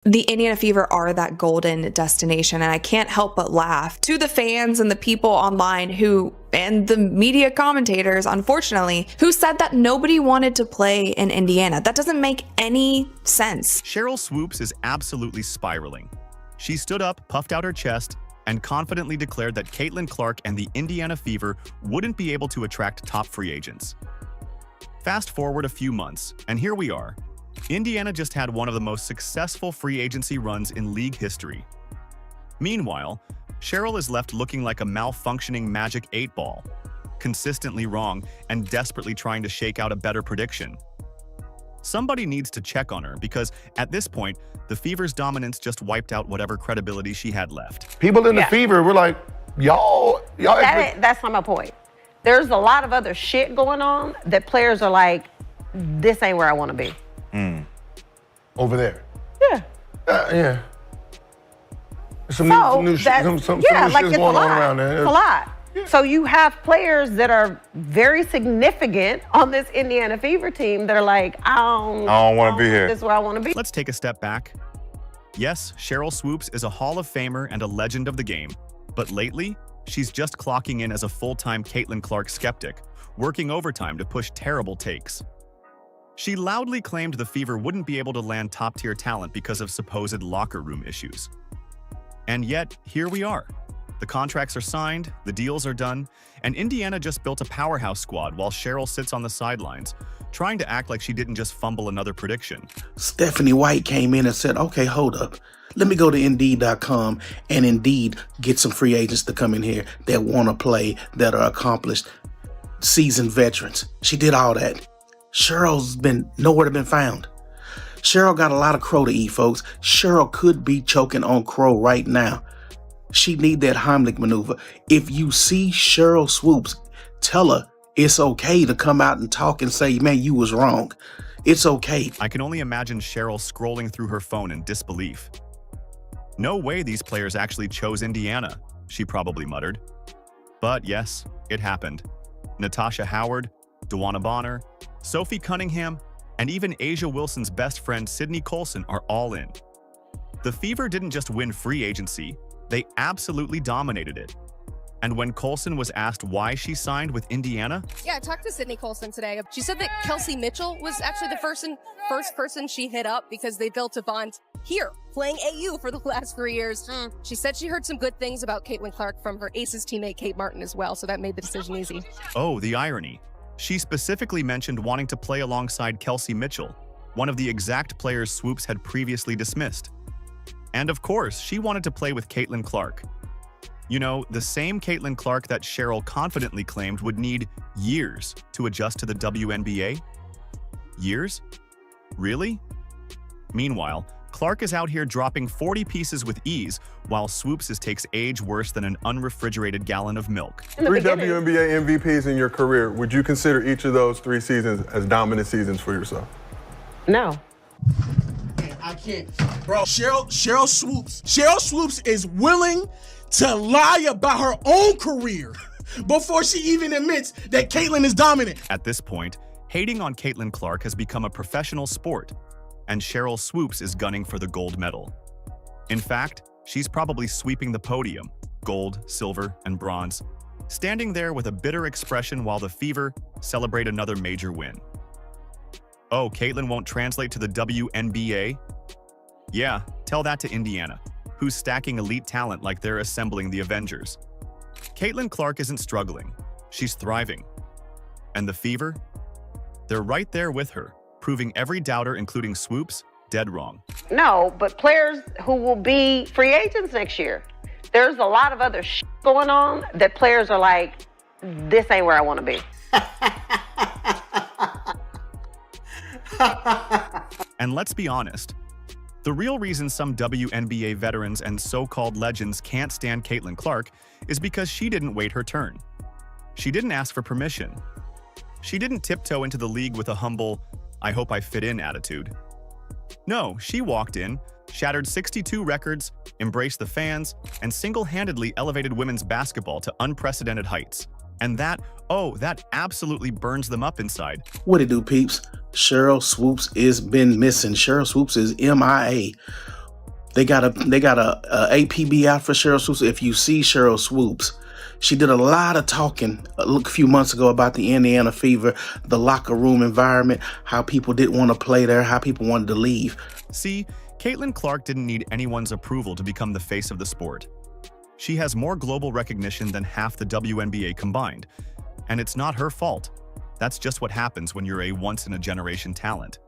The Indiana Fever are that golden destination, and I can't help but laugh to the fans and the people online and the media commentators, unfortunately, who said that nobody wanted to play in Indiana. That doesn't make any sense. Sheryl Swoopes is absolutely spiraling. She stood up, puffed out her chest, and confidently declared that Caitlin Clark and the Indiana Fever wouldn't be able to attract top free agents. Fast forward a few months, and here we are. Indiana just had one of the most successful free agency runs in league history. Meanwhile, Sheryl is left looking like a malfunctioning Magic 8 ball, consistently wrong and desperately trying to shake out a better prediction. Somebody needs to check on her because at this point, the Fever's dominance just wiped out whatever credibility she had left. People in the Fever were like, y'all. That's not my point. There's a lot of other shit going on that players are like, this ain't where I want to be. Over there. Yeah. Yeah. Some new shit like going it's on around there. It's a lot. Yeah. So you have players that are very significant on this Indiana Fever team that are like, I don't want to be here. This is where I want to be. Let's take a step back. Yes, Sheryl Swoopes is a Hall of Famer and a legend of the game, but lately, she's just clocking in as a full-time Caitlin Clark skeptic, working overtime to push terrible takes. She loudly claimed the Fever wouldn't be able to land top-tier talent because of supposed locker room issues. And yet, here we are. The contracts are signed, the deals are done, and Indiana just built a powerhouse squad while Sheryl sits on the sidelines, trying to act like she didn't just fumble another prediction. Stephanie White came in and said, okay, hold up. Let me go to Indeed.com and Indeed get some free agents to come in here that want to play, that are accomplished, seasoned veterans. She did all that. Cheryl's been nowhere to be found. Sheryl got a lot of crow to eat, folks. Sheryl could be choking on crow right now. She need that Heimlich maneuver. If you see Sheryl Swoopes, tell her it's okay to come out and talk and say, man, you was wrong. It's okay. I can only imagine Sheryl scrolling through her phone in disbelief. No way these players actually chose Indiana, she probably muttered. But yes, it happened. Natasha Howard, DeWanna Bonner, Sophie Cunningham, and even Asia Wilson's best friend Sydney Colson are all in. The Fever didn't just win free agency, they absolutely dominated it. And when Colson was asked why she signed with Indiana... Yeah, I talked to Sydney Colson today. She said that Kelsey Mitchell was actually the first person she hit up because they built a bond here, playing AU for the last 3 years. She said she heard some good things about Caitlin Clark from her Aces teammate Kate Martin as well, so that made the decision easy. Oh, the irony. She specifically mentioned wanting to play alongside Kelsey Mitchell, one of the exact players Swoopes had previously dismissed. And of course, she wanted to play with Caitlin Clark. You know, the same Caitlin Clark that Sheryl confidently claimed would need years to adjust to the WNBA? Years? Really? Meanwhile, Clark is out here dropping 40 pieces with ease, while Swoopes takes age worse than an unrefrigerated gallon of milk. 3 WNBA MVPs in your career. Would you consider each of those 3 seasons as dominant seasons for yourself? No. I can't. Bro, Sheryl Swoopes is willing to lie about her own career before she even admits that Caitlin is dominant. At this point, hating on Caitlin Clark has become a professional sport, and Sheryl Swoopes is gunning for the gold medal. In fact, she's probably sweeping the podium, gold, silver, and bronze, standing there with a bitter expression while the Fever celebrate another major win. Oh, Caitlin won't translate to the WNBA? Yeah, tell that to Indiana, who's stacking elite talent like they're assembling the Avengers. Caitlin Clark isn't struggling, she's thriving. And the Fever? They're right there with her, proving every doubter, including Swoopes, dead wrong. No, but players who will be free agents next year, there's a lot of other shit going on that players are like, this ain't where I want to be. And let's be honest, the real reason some WNBA veterans and so-called legends can't stand Caitlin Clark is because she didn't wait her turn. She didn't ask for permission. She didn't tiptoe into the league with a humble, I hope I fit in attitude. No, she walked in, shattered 62 records, embraced the fans, and single-handedly elevated women's basketball to unprecedented heights. And that absolutely burns them up inside. What it do, peeps? Sheryl Swoopes is been missing. Sheryl Swoopes is MIA. They got a APB out for Cheryl Swoops. If you see Cheryl Swoops, she did a lot of talking a few months ago about the Indiana Fever, the locker room environment, how people didn't want to play there, how people wanted to leave. See, Caitlin Clark didn't need anyone's approval to become the face of the sport. She has more global recognition than half the WNBA combined, and it's not her fault. That's just what happens when you're a once-in-a-generation talent.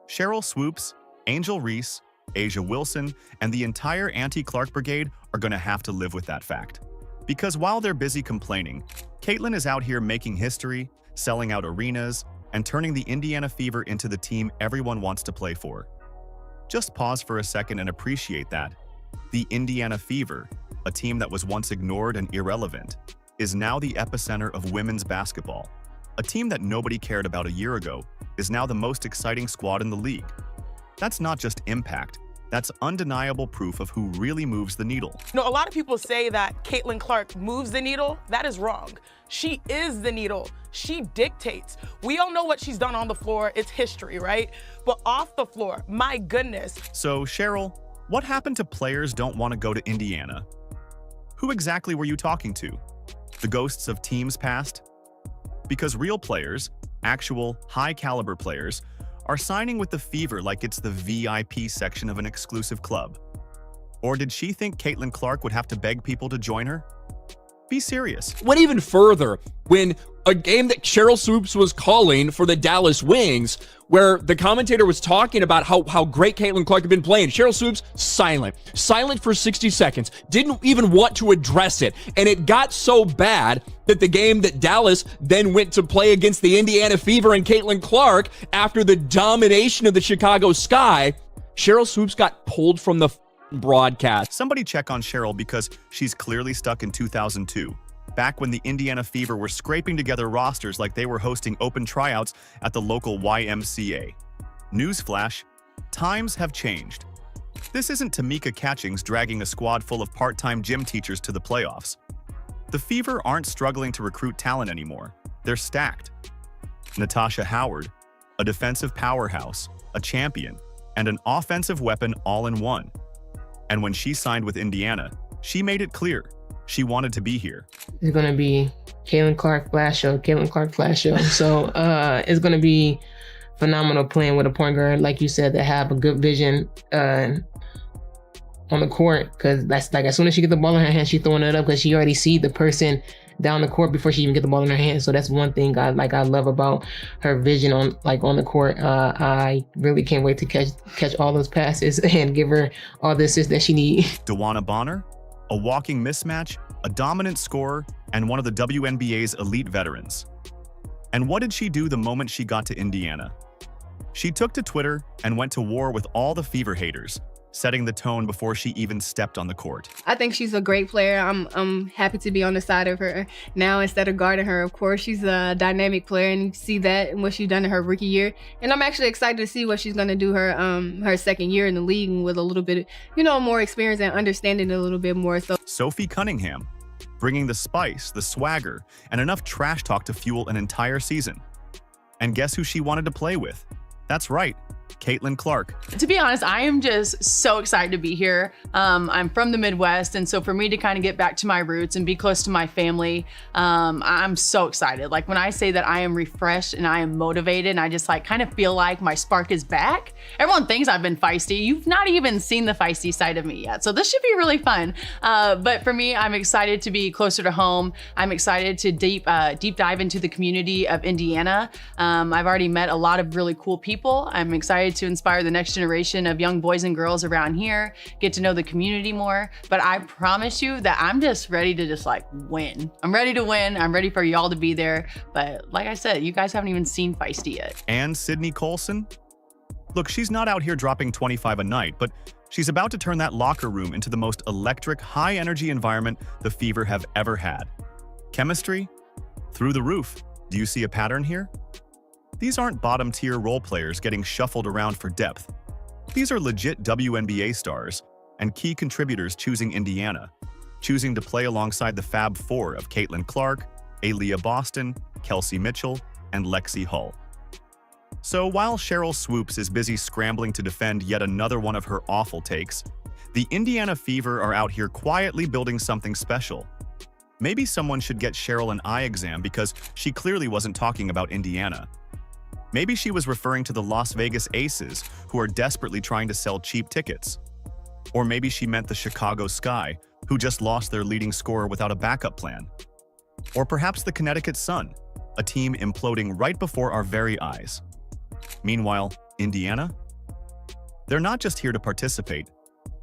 Cheryl Swoops, Angel Reese, Asia Wilson, and the entire anti-Clark brigade are going to have to live with that fact. Because while they're busy complaining, Caitlin is out here making history, selling out arenas, and turning the Indiana Fever into the team everyone wants to play for. Just pause for a second and appreciate that. The Indiana Fever, a team that was once ignored and irrelevant, is now the epicenter of women's basketball. A team that nobody cared about a year ago is now the most exciting squad in the league. That's not just impact. That's undeniable proof of who really moves the needle. You know, a lot of people say that Caitlin Clark moves the needle. That is wrong. She is the needle. She dictates. We all know what she's done on the floor. It's history, right? But off the floor, my goodness. So, Cheryl, what happened to players don't want to go to Indiana? Who exactly were you talking to? The ghosts of teams past? Because real players, actual high-caliber players, are signing with the Fever like it's the VIP section of an exclusive club. Or did she think Caitlin Clark would have to beg people to join her? Be serious. Went even further when a game that Cheryl Swoops was calling for the Dallas Wings, where the commentator was talking about how great Caitlin Clark had been playing. Cheryl Swoops, silent for 60 seconds, didn't even want to address it. And it got so bad that the game that Dallas then went to play against the Indiana Fever and Caitlin Clark after the domination of the Chicago Sky, Cheryl Swoops got pulled from the broadcast. Somebody check on Cheryl because she's clearly stuck in 2002. Back when the Indiana Fever were scraping together rosters like they were hosting open tryouts at the local YMCA. Newsflash, times have changed. This isn't Tamika Catchings dragging a squad full of part-time gym teachers to the playoffs. The Fever aren't struggling to recruit talent anymore. They're stacked. Natasha Howard, a defensive powerhouse, a champion, and an offensive weapon all in one. And when she signed with Indiana, she made it clear she wanted to be here. It's going to be Caitlin Clark Flash Show. So it's going to be phenomenal playing with a point guard, like you said, that have a good vision on the court. Because that's like as soon as she gets the ball in her hand, she's throwing it up because she already see the person down the court before she even get the ball in her hand. So that's one thing I love about her vision on the court. I really can't wait to catch all those passes and give her all the assists that she needs. DeWanna Bonner, a walking mismatch, a dominant scorer, and one of the WNBA's elite veterans. And what did she do the moment she got to Indiana? She took to Twitter and went to war with all the Fever haters, setting the tone before she even stepped on the court. I think she's a great player. I'm happy to be on the side of her now instead of guarding her. Of course, she's a dynamic player, and you see that in what she's done in her rookie year. And I'm actually excited to see what she's going to do her second year in the league with a little bit, more experience and understanding a little bit more. So Sophie Cunningham, bringing the spice, the swagger, and enough trash talk to fuel an entire season. And guess who she wanted to play with? That's right, Caitlin Clark. To be honest, I am just so excited to be here. I'm from the Midwest, and so for me to kind of get back to my roots and be close to my family, I'm so excited. Like when I say that I am refreshed and I am motivated, and I just kind of feel like my spark is back. Everyone thinks I've been feisty. You've not even seen the feisty side of me yet, so this should be really fun. But for me, I'm excited to be closer to home. I'm excited to deep dive into the community of Indiana. I've already met a lot of really cool people. I'm excited to inspire the next generation of young boys and girls around here, get to know the community more. But I promise you that I'm just ready to win. I'm ready to win. I'm ready for y'all to be there. But like I said, you guys haven't even seen feisty yet. And Sydney Colson? Look, she's not out here dropping 25 a night, but she's about to turn that locker room into the most electric, high-energy environment the Fever have ever had. Chemistry? Through the roof. Do you see a pattern here? These aren't bottom-tier role players getting shuffled around for depth. These are legit WNBA stars and key contributors choosing Indiana, choosing to play alongside the Fab Four of Caitlin Clark, Aaliyah Boston, Kelsey Mitchell, and Lexi Hull. So while Cheryl Swoops is busy scrambling to defend yet another one of her awful takes, the Indiana Fever are out here quietly building something special. Maybe someone should get Cheryl an eye exam because she clearly wasn't talking about Indiana. Maybe she was referring to the Las Vegas Aces, who are desperately trying to sell cheap tickets. Or maybe she meant the Chicago Sky, who just lost their leading scorer without a backup plan. Or perhaps the Connecticut Sun, a team imploding right before our very eyes. Meanwhile, Indiana? They're not just here to participate.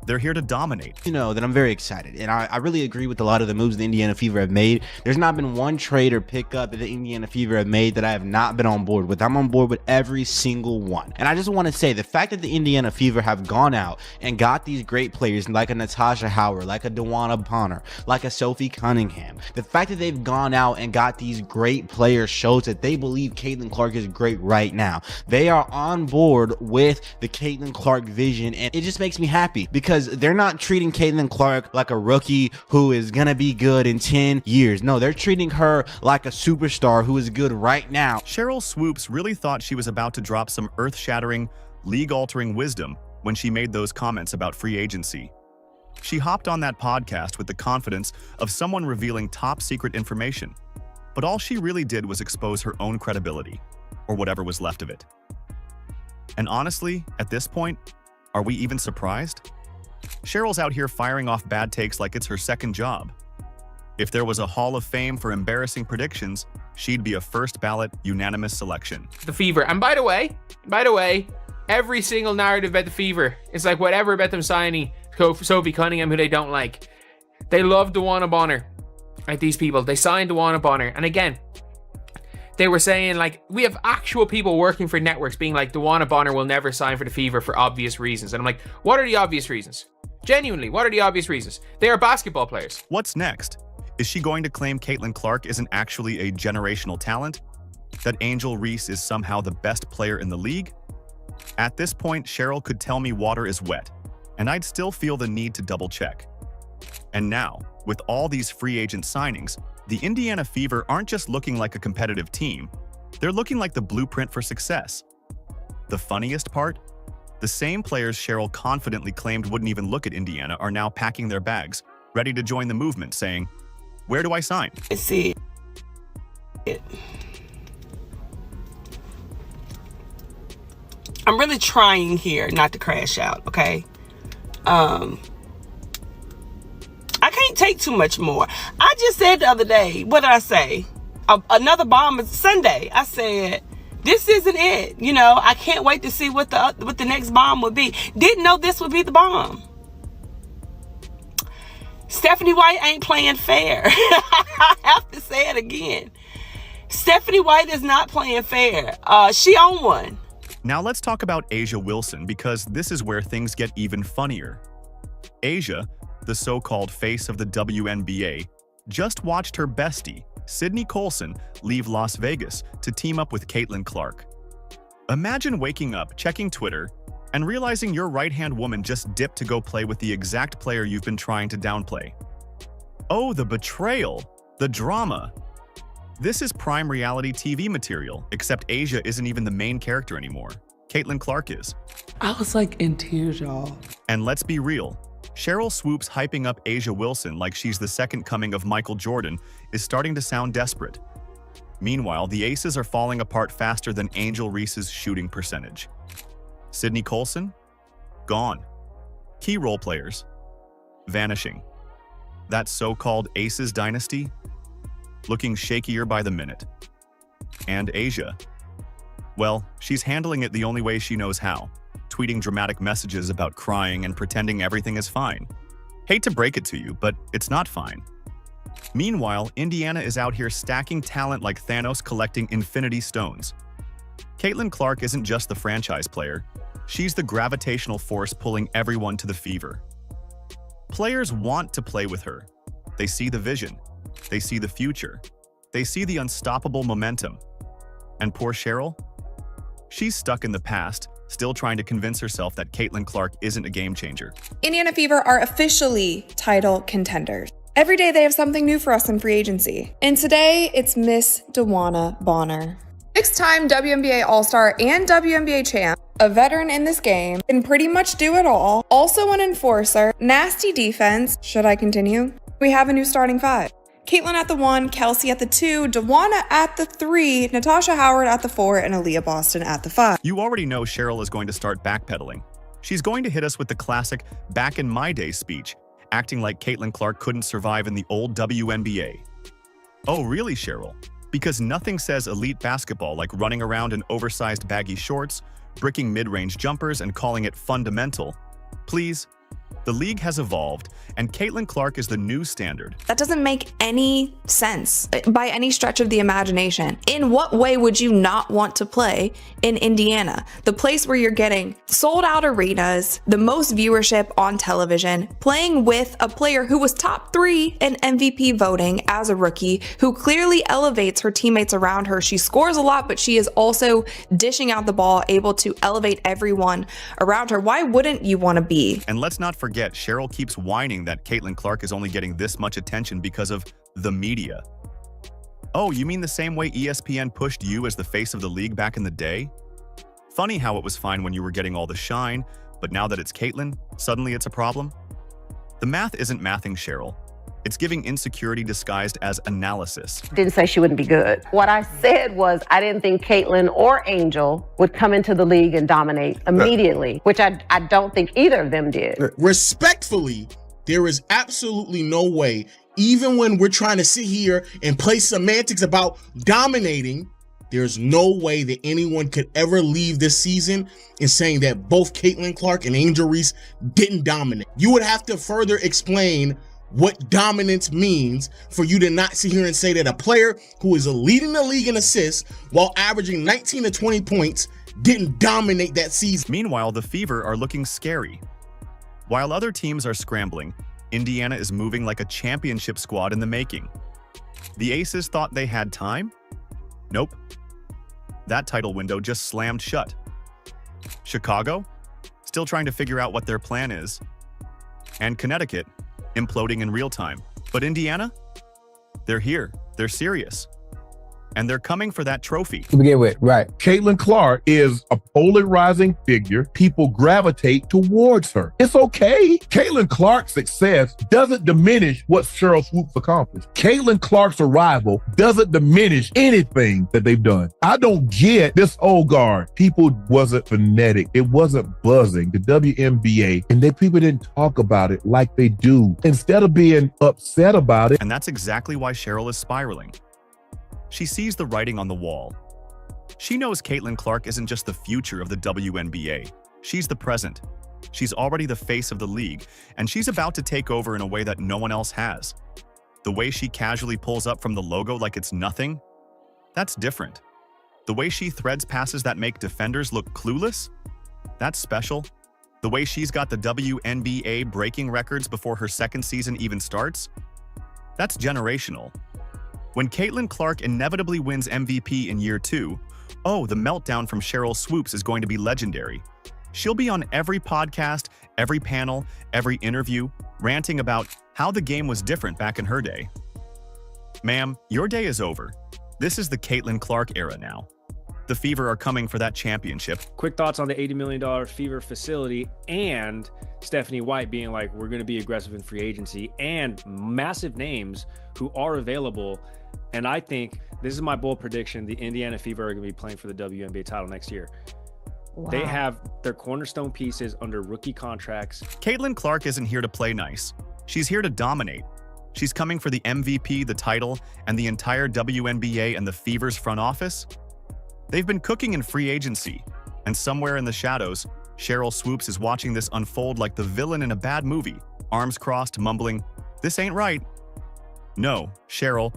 They're here to dominate. You know that I'm very excited, and I really agree with a lot of the moves the Indiana Fever have made. There's not been one trade or pickup that the Indiana Fever have made that I have not been on board with. I'm on board with every single one. And I just want to say the fact that the Indiana Fever have gone out and got these great players like a Natasha Howard, like a DeWanna Bonner, like a Sophie Cunningham, the fact that they've gone out and got these great players shows that they believe Caitlin Clark is great right now. They are on board with the Caitlin Clark vision, and it just makes me happy because they're not treating Caitlin Clark like a rookie who is gonna be good in 10 years. No, they're treating her like a superstar who is good right now. Cheryl Swoops really thought she was about to drop some earth-shattering, league-altering wisdom when she made those comments about free agency. She hopped on that podcast with the confidence of someone revealing top-secret information, but all she really did was expose her own credibility, or whatever was left of it. And honestly, at this point, are we even surprised? Cheryl's out here firing off bad takes like it's her second job. If there was a Hall of Fame for embarrassing predictions, she'd be a first-ballot unanimous selection. The Fever. And by the way, every single narrative about the Fever is like whatever about them signing Sophie Cunningham, who they don't like. They love DeWanna Bonner. Like these people, they signed DeWanna Bonner. And again, they were saying, like, we have actual people working for networks being like, DeWanna Bonner will never sign for the Fever for obvious reasons. And I'm like, what are the obvious reasons? Genuinely, what are the obvious reasons? They are basketball players. What's next? Is she going to claim Caitlin Clark isn't actually a generational talent? That Angel Reese is somehow the best player in the league? At this point, Cheryl could tell me water is wet, and I'd still feel the need to double-check. And now, with all these free agent signings, the Indiana Fever aren't just looking like a competitive team, they're looking like the blueprint for success. The funniest part? The same players Cheryl confidently claimed wouldn't even look at Indiana are now packing their bags, ready to join the movement, saying, "Where do I sign?" Let's see. I'm really trying here not to crash out, okay? I can't take too much more. I just said the other day, what did I say? Another bomb is Sunday. I said, this isn't it. You know, I can't wait to see what the next bomb would be. Didn't know this would be the bomb. Stephanie White ain't playing fair. I have to say it again. Stephanie White is not playing fair. She on one. Now let's talk about A'ja Wilson, because this is where things get even funnier. A'ja, the so-called face of the WNBA, just watched her bestie, Sydney Colson, leave Las Vegas to team up with Caitlin Clark. Imagine waking up, checking Twitter, and realizing your right-hand woman just dipped to go play with the exact player you've been trying to downplay. Oh, the betrayal, the drama. This is prime reality TV material, except A'ja isn't even the main character anymore. Caitlin Clark is. I was like in tears, y'all. And let's be real, Cheryl Swoops hyping up A'ja Wilson like she's the second coming of Michael Jordan is starting to sound desperate. Meanwhile, the Aces are falling apart faster than Angel Reese's shooting percentage. Sydney Colson? Gone. Key role players? Vanishing. That so-called Aces dynasty? Looking shakier by the minute. And A'ja? Well, she's handling it the only way she knows how, tweeting dramatic messages about crying and pretending everything is fine. Hate to break it to you, but it's not fine. Meanwhile, Indiana is out here stacking talent like Thanos collecting infinity stones. Caitlin Clark isn't just the franchise player, she's the gravitational force pulling everyone to the Fever. Players want to play with her. They see the vision. They see the future. They see the unstoppable momentum. And poor Cheryl? She's stuck in the past, still trying to convince herself that Caitlin Clark isn't a game changer. Indiana Fever are officially title contenders. Every day they have something new for us in free agency. And today it's Miss DeWanna Bonner. Six-time WNBA All-Star and WNBA champ, a veteran in this game, can pretty much do it all. Also an enforcer, nasty defense. Should I continue? We have a new starting five. Caitlin at the 1, Kelsey at the 2, DeWanna at the 3, Natasha Howard at the 4, and Aaliyah Boston at the 5. You already know Cheryl is going to start backpedaling. She's going to hit us with the classic back in my day speech, acting like Caitlin Clark couldn't survive in the old WNBA. Oh really, Cheryl? Because nothing says elite basketball like running around in oversized baggy shorts, bricking mid-range jumpers, and calling it fundamental. Please. The league has evolved, and Caitlin Clark is the new standard. That doesn't make any sense by any stretch of the imagination. In what way would you not want to play in Indiana, the place where you're getting sold out arenas, the most viewership on television, playing with a player who was top 3 in MVP voting as a rookie, who clearly elevates her teammates around her. She scores a lot, but she is also dishing out the ball, able to elevate everyone around her. Why wouldn't you want to be? And let's not forget, Cheryl keeps whining that Caitlin Clark is only getting this much attention because of the media. Oh, you mean the same way ESPN pushed you as the face of the league back in the day? Funny how it was fine when you were getting all the shine, but now that it's Caitlin, suddenly it's a problem? The math isn't mathing, Cheryl. It's giving insecurity disguised as analysis. Didn't say she wouldn't be good. What I said was I didn't think Caitlin or Angel would come into the league and dominate immediately, which I don't think either of them did. Respectfully, there is absolutely no way, even when we're trying to sit here and play semantics about dominating, there's no way that anyone could ever leave this season in saying that both Caitlin Clark and Angel Reese didn't dominate. You would have to further explain what dominance means for you to not sit here and say that a player who is leading the league in assists while averaging 19 to 20 points didn't dominate that season. Meanwhile, the Fever are looking scary. While other teams are scrambling, Indiana is moving like a championship squad in the making. The Aces thought they had time? Nope. That title window just slammed shut. Chicago? Still trying to figure out what their plan is. And Connecticut? Imploding in real time. But Indiana? They're here. They're serious. And they're coming for that trophy. To begin with, right. Caitlin Clark is a polarizing figure. People gravitate towards her. It's okay. Caitlin Clark's success doesn't diminish what Cheryl Swoops accomplished. Caitlin Clark's arrival doesn't diminish anything that they've done. I don't get this old guard. People wasn't phonetic. It wasn't buzzing. The WNBA, and people didn't talk about it like they do. Instead of being upset about it. And that's exactly why Cheryl is spiraling. She sees the writing on the wall. She knows Caitlin Clark isn't just the future of the WNBA. She's the present. She's already the face of the league, and she's about to take over in a way that no one else has. The way she casually pulls up from the logo like it's nothing, that's different. The way she threads passes that make defenders look clueless, that's special. The way she's got the WNBA breaking records before her second season even starts, that's generational. When Caitlin Clark inevitably wins MVP in year 2, oh, the meltdown from Cheryl Swoops is going to be legendary. She'll be on every podcast, every panel, every interview, ranting about how the game was different back in her day. Ma'am, your day is over. This is the Caitlin Clark era now. The Fever are coming for that championship. Quick thoughts on the $80 million Fever facility and Stephanie White being like, we're going to be aggressive in free agency, and massive names who are available. And I think, this is my bold prediction, the Indiana Fever are going to be playing for the WNBA title next year. Wow. They have their cornerstone pieces under rookie contracts. Caitlin Clark isn't here to play nice. She's here to dominate. She's coming for the MVP, the title, and the entire WNBA and the Fever's front office. They've been cooking in free agency, and somewhere in the shadows, Cheryl Swoops is watching this unfold like the villain in a bad movie, arms crossed, mumbling, "This ain't right." No, Cheryl,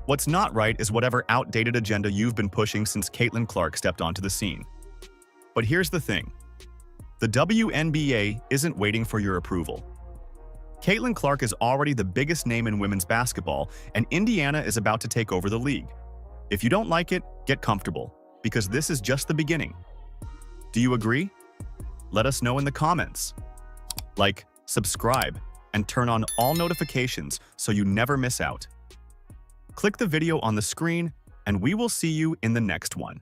what's not right is whatever outdated agenda you've been pushing since Caitlin Clark stepped onto the scene. But here's the thing. The WNBA isn't waiting for your approval. Caitlin Clark is already the biggest name in women's basketball, and Indiana is about to take over the league. If you don't like it, get comfortable, because this is just the beginning. Do you agree? Let us know in the comments. Like, subscribe, and turn on all notifications so you never miss out. Click the video on the screen, and we will see you in the next one.